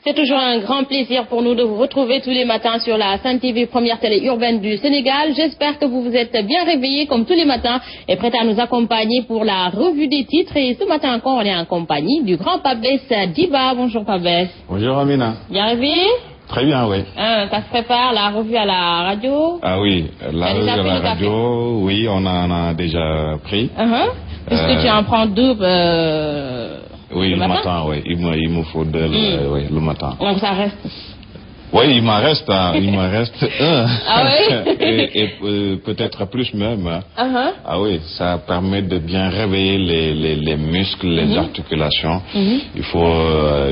C'est toujours un grand plaisir pour nous de vous retrouver tous les matins sur la Sen TV, première télé urbaine du Sénégal. J'espère que vous vous êtes bien réveillés comme tous les matins et prêts à nous accompagner pour la revue des titres. Et ce matin encore, on est en compagnie du grand Pabès Diba. Bonjour Pabès. Bonjour Amina. Bien réveillé? Très bien, oui. Ça se prépare, la revue à la radio? Ah oui, la revue à la radio, oui, on en a déjà pris. Puisque tu en prends deux oui, le matin, oui. Il me faut deux oui, le matin. Donc ça reste. Oui, il m'en reste un. Ah oui? et peut-être plus même. Ah oui, ça permet de bien réveiller les muscles, les articulations. Il faut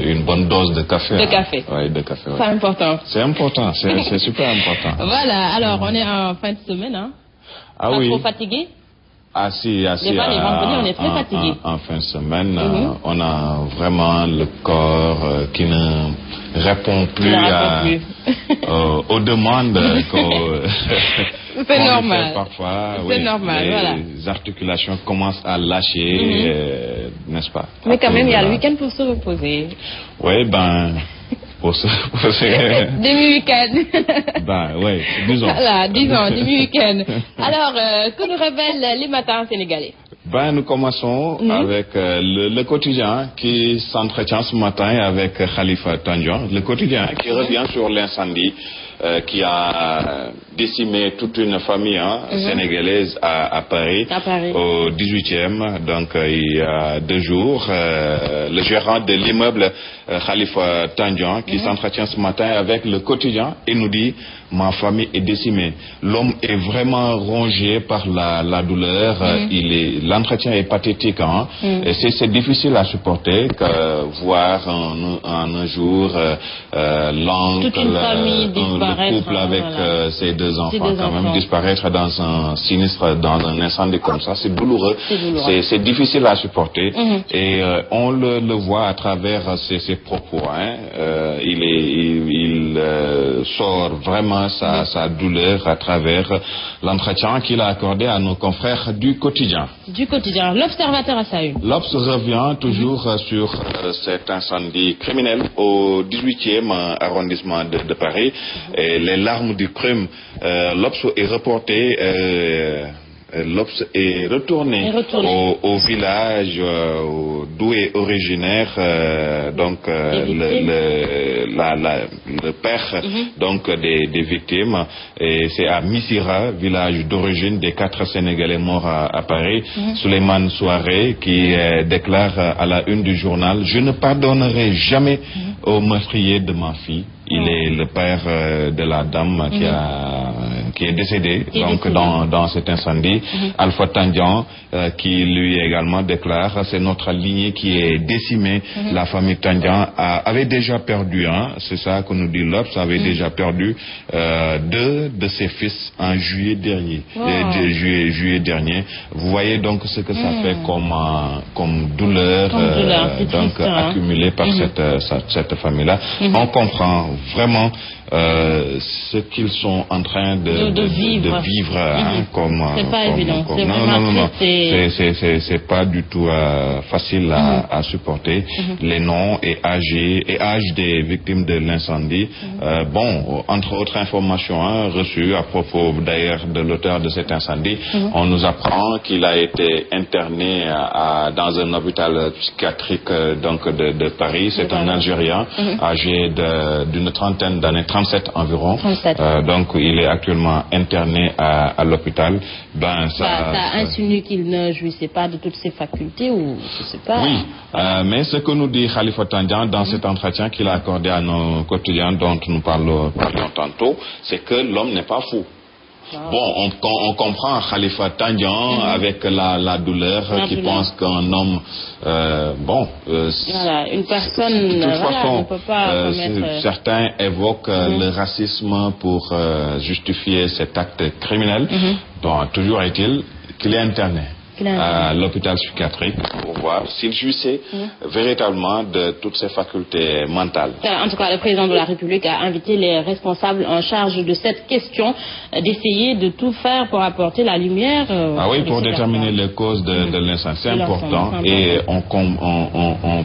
une bonne dose de café. De café. Oui, de café. C'est important. C'est important, c'est super important. Voilà, alors on est en fin de semaine, hein? Ah Pas oui. trop fatigué? Assis. Les vendredis, on est très fatigué. En fin de semaine, on a vraiment le corps qui ne répond plus aux demandes c'est normal. Parfois. C'est normal, voilà. Les articulations commencent à lâcher, n'est-ce pas? Mais quand même, il y a le week-end pour se reposer. Oui, ben... Pour demi-week-end. Ben, oui, disons. Voilà, disons, demi-week-end. Alors, que nous révèlent les matins sénégalais? Ben, nous commençons avec le quotidien qui s'entretient ce matin avec Khalifa Tandian. Le quotidien qui revient sur l'incendie qui a décimé toute une famille sénégalaise à Paris, au 18e, donc il y a 2 jours. Le gérant de l'immeuble Khalifa Tandian qui s'entretient ce matin avec le quotidien et nous dit: ma famille est décimée. L'homme est vraiment rongé par la douleur. L'entretien est pathétique. Et c'est difficile à supporter que voir en un jour l'oncle, le couple avec ses 2 enfants quand même disparaître dans un sinistre, dans un incendie comme ça. C'est douloureux. C'est difficile à supporter. Et on le voit à travers ses propos. Il sort vraiment sa douleur à travers l'entretien qu'il a accordé à nos confrères du quotidien. Du quotidien. L'Observateur à sa une. L'Obs revient toujours sur cet incendie criminel au 18e arrondissement de Paris. Et les larmes du crime. L'Obs est reporté. L'Obs est retourné au village d'où est originaire le père donc des victimes, et c'est à Missira, village d'origine des 4 Sénégalais morts à Paris. Souleymane Souaré qui déclare à la une du journal: je ne pardonnerai jamais au meurtrier de ma fille. Il est le père de la dame qui est décédée dans cet incendie. Alpha Tandian qui lui également déclare: c'est notre lignée qui est décimée. La famille Tandian avait déjà perdu, c'est ça que nous dit l'Obs, avait déjà perdu 2 de ses fils en juillet dernier. Juillet dernier. Vous voyez donc ce que ça fait comme douleur, donc accumulée par cette famille-là. On comprend vraiment ce qu'ils sont en train de vivre. C'est pas évident. C'est pas du tout facile à supporter. Les noms et âges des victimes de l'incendie. Entre autres informations reçues à propos d'ailleurs de l'auteur de cet incendie, on nous apprend qu'il a été interné dans un hôpital psychiatrique de Paris. C'est un Algérien âgé d'une trentaine d'années, 37 environ. 37. Donc il est actuellement interné à l'hôpital. Ça insinue qu'il ne jouissait pas de toutes ses facultés, ou je sais pas. Oui, mais ce que nous dit Khalifa Tandian dans cet entretien qu'il a accordé à nos quotidiens dont nous parlions tantôt, c'est que l'homme n'est pas fou. Bon, on comprend Khalifa Tandian avec la douleur qui pense qu'un homme, une personne, de toute façon, ne peut pas commettre... certains évoquent le racisme pour justifier cet acte criminel. Toujours est-il qu'il est interné. à l'hôpital psychiatrique pour voir s'il jouissait véritablement de toutes ses facultés mentales. En tout cas, le président de la République a invité les responsables en charge de cette question d'essayer de tout faire pour apporter la lumière. Oui, pour déterminer les causes de l'incendie. C'est important et on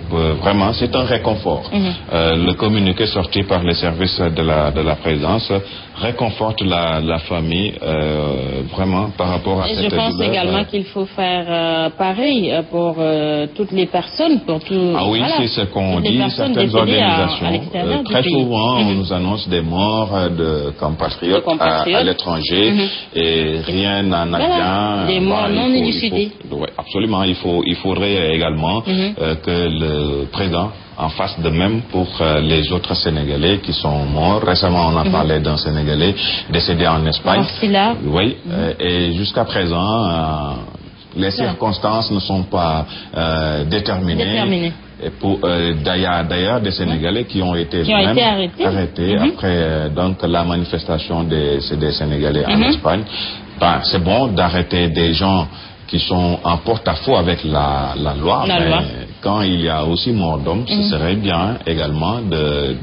peut vraiment, c'est un réconfort. Le communiqué sorti par les services de la présidence réconforte la famille vraiment par rapport à cette douleur. Je pense également qu'il faut faire pareil pour toutes les personnes, pour tout. Oui, voilà, c'est ce qu'on dit. Certaines organisations, très souvent, on nous annonce des morts de compatriotes à l'étranger et rien n'en advient. Des morts non élucidées. Absolument, il faudrait également que le président en fasse de même pour les autres Sénégalais qui sont morts. Récemment, on a parlé d'un Sénégalais décédé en Espagne. Oui, et jusqu'à présent, les circonstances ne sont pas déterminées. Et d'ailleurs, des Sénégalais qui ont été arrêtés après donc la manifestation des Sénégalais en Espagne. C'est bon d'arrêter des gens qui sont en porte-à-faux avec la loi, mais quand il y a aussi mort d'homme, ce serait bien également de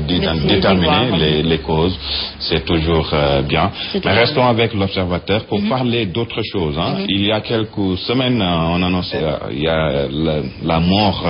déterminer les causes. C'est toujours bien. Mais restons avec l'observateur pour parler d'autre chose. Il y a quelques semaines, on annonçait il y a la mort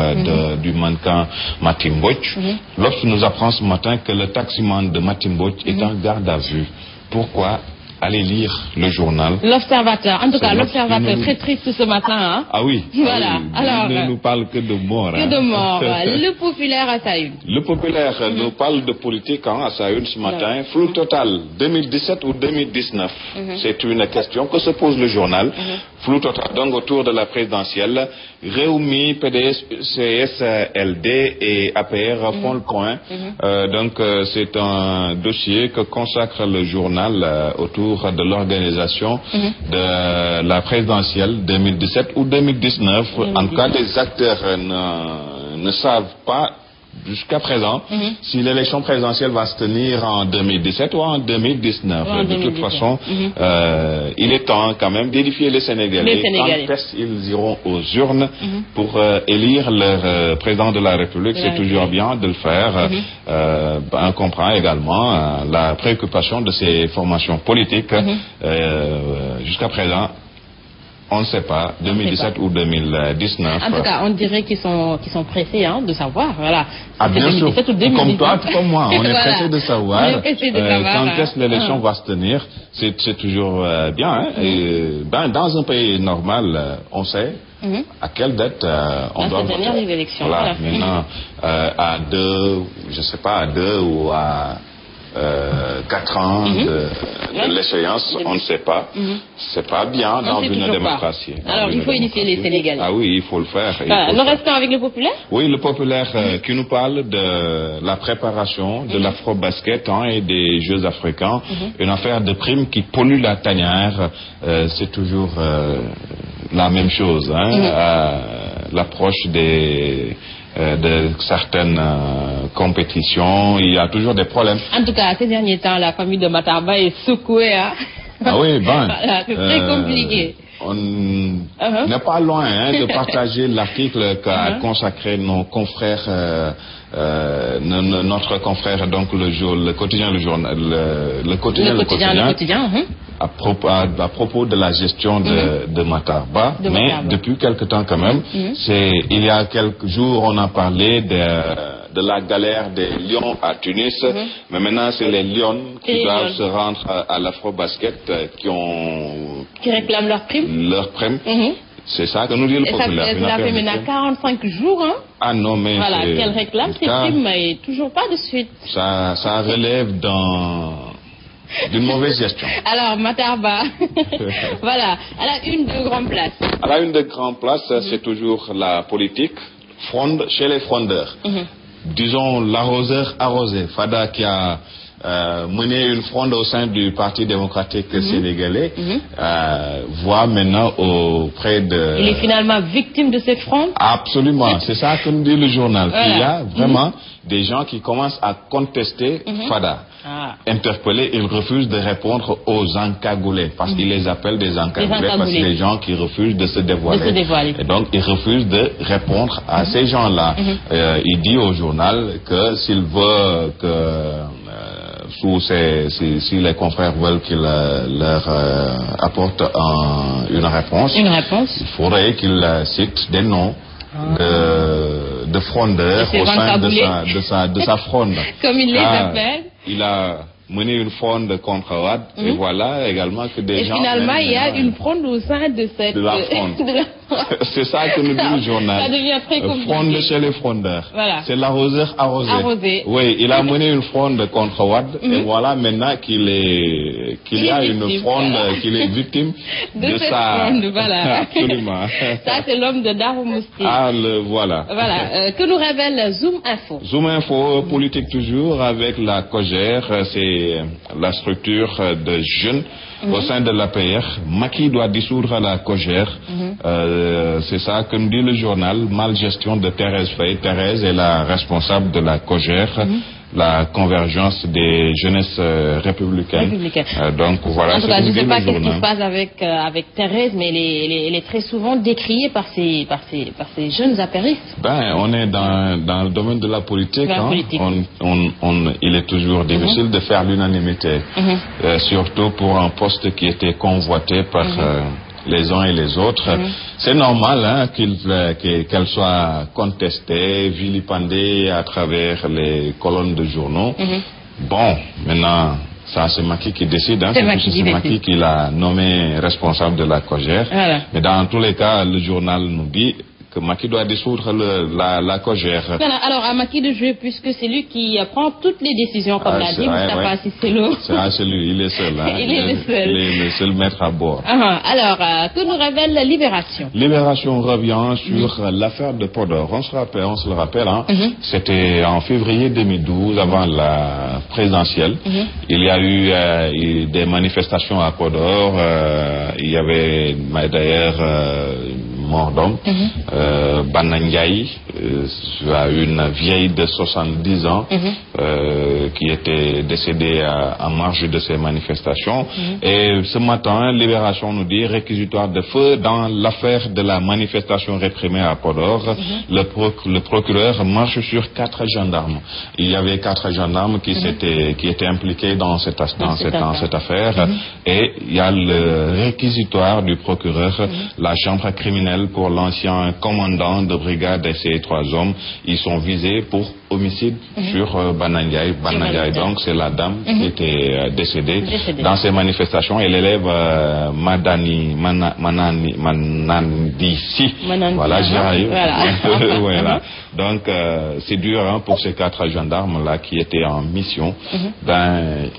du mannequin Matim Mbodj. L'Obs nous apprend ce matin que le taximan de Matim Mbodj est en garde à vue. Pourquoi? Allez lire le journal. L'Observateur. En tout cas, l'Observateur, très triste ce matin. Ah oui. Voilà. Alors, il ne nous parle que de mort. Que de mort. Le Populaire à sa une. Le Populaire nous parle de politique à sa une ce matin. Flou total, 2017 ou 2019. C'est une question que se pose le journal. Flou total, donc autour de la présidentielle. Réumi, PDS, CSLD et APR font le coin. Donc, c'est un dossier que consacre le journal autour de l'organisation de la présidentielle 2017 ou 2019. En tout cas, les acteurs ne savent pas jusqu'à présent si l'élection présidentielle va se tenir en 2017 ou en 2019. De toute façon, il est temps quand même d'édifier les Sénégalais. Quand ils iront aux urnes pour élire leur président de la République, c'est toujours bien de le faire. On comprend également la préoccupation de ces formations politiques. Jusqu'à présent, on ne sait pas, 2017 ou 2019. En tout cas, on dirait qu'ils sont pressés de savoir. Voilà. Bien sûr. Comme toi, comme moi, on est pressés de savoir. On est pressés de savoir. Quand est-ce que l'élection va se tenir, c'est toujours bien. Dans un pays normal, on sait à quelle date on doit tenir les élections. Voilà. Maintenant, à 2, je sais pas, à 2 ou à 4 ans de l'échéance, on ne sait pas. C'est pas bien dans une démocratie. Alors, il faut initier les Sénégalais. Ah oui, il faut le faire. Nous restons avec le Populaire? Oui, le Populaire qui nous parle de la préparation de l'afro-basket et des Jeux africains. Une affaire de primes qui pollue la tanière. C'est toujours la même chose. L'approche de certaines compétitions, il y a toujours des problèmes. En tout cas, ces derniers temps, la famille de Matarba est secouée. Ah oui, voilà, c'est très compliqué. On n'est pas loin de partager l'article qu'a consacré nos confrères, notre confrère, donc le quotidien, le quotidien. À propos de la gestion de Matarba, mais depuis quelque temps quand même, il y a quelques jours on a parlé de la galère des Lions à Tunis, mais maintenant c'est les Lions qui doivent se rendre à l'Afro-Basket qui réclament leur prime. C'est ça que nous dit le Populaire. Ça fait maintenant 45 jours. Ah non, mais voilà, qu'elle réclame ces primes, mais toujours pas de suite. Ça relève d'une mauvaise gestion. Alors, Matarba, voilà, elle a une de grande place. Elle a une de grande place, c'est toujours la politique, fronde chez les frondeurs. Disons l'arroseur arrosé. Fada qui a mener une fronde au sein du Parti démocratique sénégalais, voit maintenant auprès de... Il est finalement victime de cette fronde? Absolument, c'est ça que nous dit le journal. Voilà. Il y a vraiment des gens qui commencent à contester Fada. Interpellés, ils refusent de répondre aux encagoulés, parce qu'ils les appellent des encagoulés, parce que c'est les gens qui refusent de se dévoiler. Et donc, ils refusent de répondre à ces gens-là. Il dit au journal que s'il veut que... si les confrères veulent qu'il leur apporte une réponse, il faudrait qu'il cite des noms de frondeurs au sein de sa fronde. Comme il les appelle. Il a mené une fronde contre Wade, et voilà également que des gens... Et finalement, il y a une fronde au sein de cette... De la fronde. C'est ça que nous dit le journal. Ça devient très compliqué. Fronde chez les frondeurs. Voilà. C'est l'arroseur arrosé. Oui, il a mené une fronde contre Wade, et voilà maintenant qu'il y a une fronde, qu'il est victime de sa... fronde, voilà. Absolument. Ça, c'est l'homme de Darou Mousty. Voilà. Voilà. Que nous révèle Zoom Info? Zoom Info, politique toujours, avec la COJER, c'est la structure de jeunes au sein de l'APR. Macky doit dissoudre la COJER. C'est ça que nous dit le journal. Malgestion de Thérèse Faye. Thérèse est la responsable de la COJER. La convergence des jeunesses républicaines. Donc voilà. En tout cas, je ne sais pas ce qui se passe avec Thérèse, mais elle est très souvent décriée par ces jeunes apéristes. On est dans le domaine de la politique. Il est toujours difficile de faire l'unanimité, surtout pour un poste qui était convoité par les uns et les autres. C'est normal qu'elle soit contestée, vilipendée à travers les colonnes de journaux. Bon, maintenant, ça c'est Macky qui décide. C'est Macky qui l'a nommé responsable de la COJER. Voilà. Mais dans tous les cas, le journal nous dit que Macky doit dissoudre la COJER. Voilà, alors à Macky de jouer, puisque c'est lui qui prend toutes les décisions, comme l'a dit Moustapha Cissé Lo. C'est lui, il est seul. Il est le seul. Il est le seul maître à bord. Alors, que nous révèle la Libération? Libération revient sur l'affaire de Podor. On se le rappelle, c'était en février 2012, avant la présidentielle. Il y a eu des manifestations à Podor. Il y avait d'ailleurs mort d'homme. Banandiaï, une vieille de 70 ans qui était décédée en marge de ces manifestations. Et ce matin, Libération nous dit réquisitoire de feu dans l'affaire de la manifestation réprimée à Podor. Le procureur marche sur 4 gendarmes. Il y avait 4 gendarmes qui étaient impliqués dans cette affaire. Et il y a le réquisitoire du procureur, la chambre criminelle pour l'ancien commandant de brigade et ces 3 hommes. Ils sont visés pour homicide sur Banandiaï. Banandiaï, donc, c'est la dame qui était décédée dans ces manifestations. Et l'élève Manandissi. Voilà, j'y arrive. Voilà. Donc, c'est dur pour ces 4 gendarmes-là qui étaient en mission.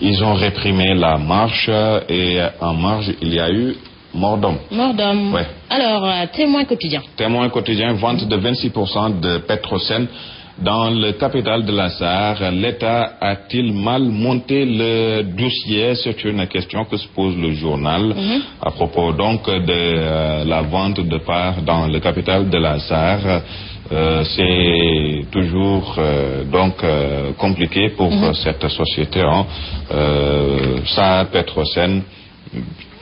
Ils ont réprimé la marche et en marge, il y a eu mort d'homme. Mort d'homme. Ouais. Alors, Témoin quotidien. Témoin quotidien, vente de 26% de Petrosen dans le capital de la Sarre. L'État a-t-il mal monté le dossier? C'est une question que se pose le journal à propos donc de la vente de parts dans le capital de la Sarre. C'est toujours compliqué pour cette société. Sarre Petrosen,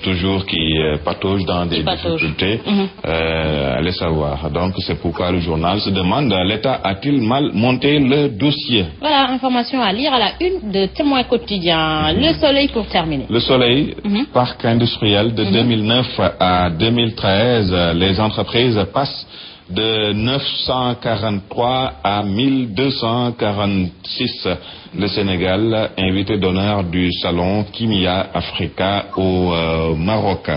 toujours qui patauge dans des difficultés, allez savoir. Donc c'est pourquoi le journal se demande, l'État a-t-il mal monté le dossier? Voilà, information à lire à la une de Témoin quotidien. Le Soleil pour terminer. Le Soleil, parc industriel de 2009 à 2013, les entreprises passent de 943 à 1246. Le Sénégal, invité d'honneur du salon Kimia Africa au Maroc.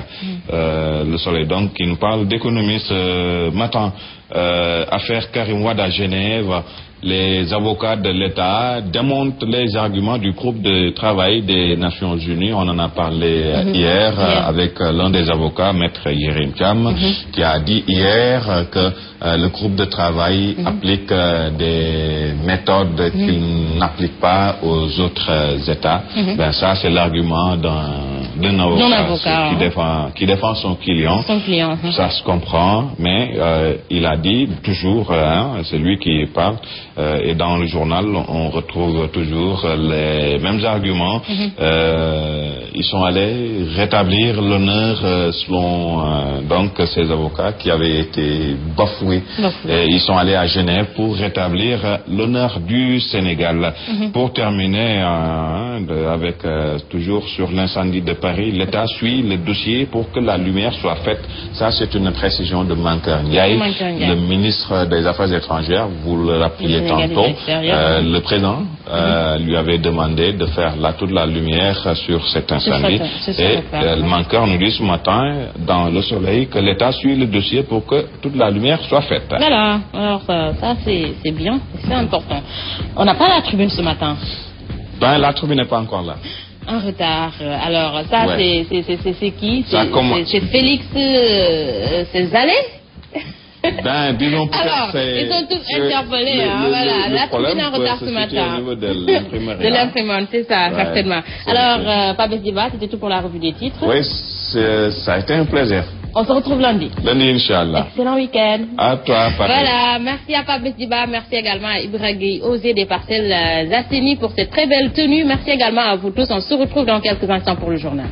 Le Soleil donc qui nous parle d'économie ce matin. Affaire Karim Wade à Genève. les avocats de l'État démontent les arguments du groupe de travail des Nations Unies. On en a parlé hier avec l'un des avocats, Maître Yérim Thiam, qui a dit hier que le groupe de travail applique des méthodes qu'il n'applique pas aux autres États. Ben ça, c'est l'argument d'un avocat qui défend son client. Ça se comprend, mais il a dit toujours, c'est lui qui parle, et dans le journal, on retrouve toujours les mêmes arguments. Ils sont allés rétablir l'honneur selon donc ces avocats qui avaient été bafoués. Et ils sont allés à Genève pour rétablir l'honneur du Sénégal. Pour terminer avec toujours sur l'incendie de Paris, l'État suit le dossier pour que la lumière soit faite. Ça, c'est une précision de Mankeur Ndiaye, le ministre des Affaires étrangères. Vous le rappeliez tantôt. Le président lui avait demandé de faire toute la lumière sur cet incendie. Et Mankeur nous dit ce matin, dans Le Soleil, que l'État suit le dossier pour que toute la lumière soit faite. Voilà, alors ça c'est bien, c'est important. On n'a pas la tribune ce matin. Ben, la tribune n'est pas encore là. En retard. Alors ça c'est qui? C'est Félix Cézalé? Ben, disons alors, ils sont tous interpellés. Voilà, la tribune en retard ce matin. Au niveau de l'imprimante, c'est ça, certainement. Alors, Pape Diba, c'était tout pour la revue des titres. Oui, ça a été un plaisir. On se retrouve lundi. Lundi, Inch'Allah. Excellent week-end. À toi, Pape. Voilà, merci à Pape Diba, merci également à Ibrahim Osé des Parcelles Asseni pour cette très belle tenue. Merci également à vous tous. On se retrouve dans quelques instants pour le journal.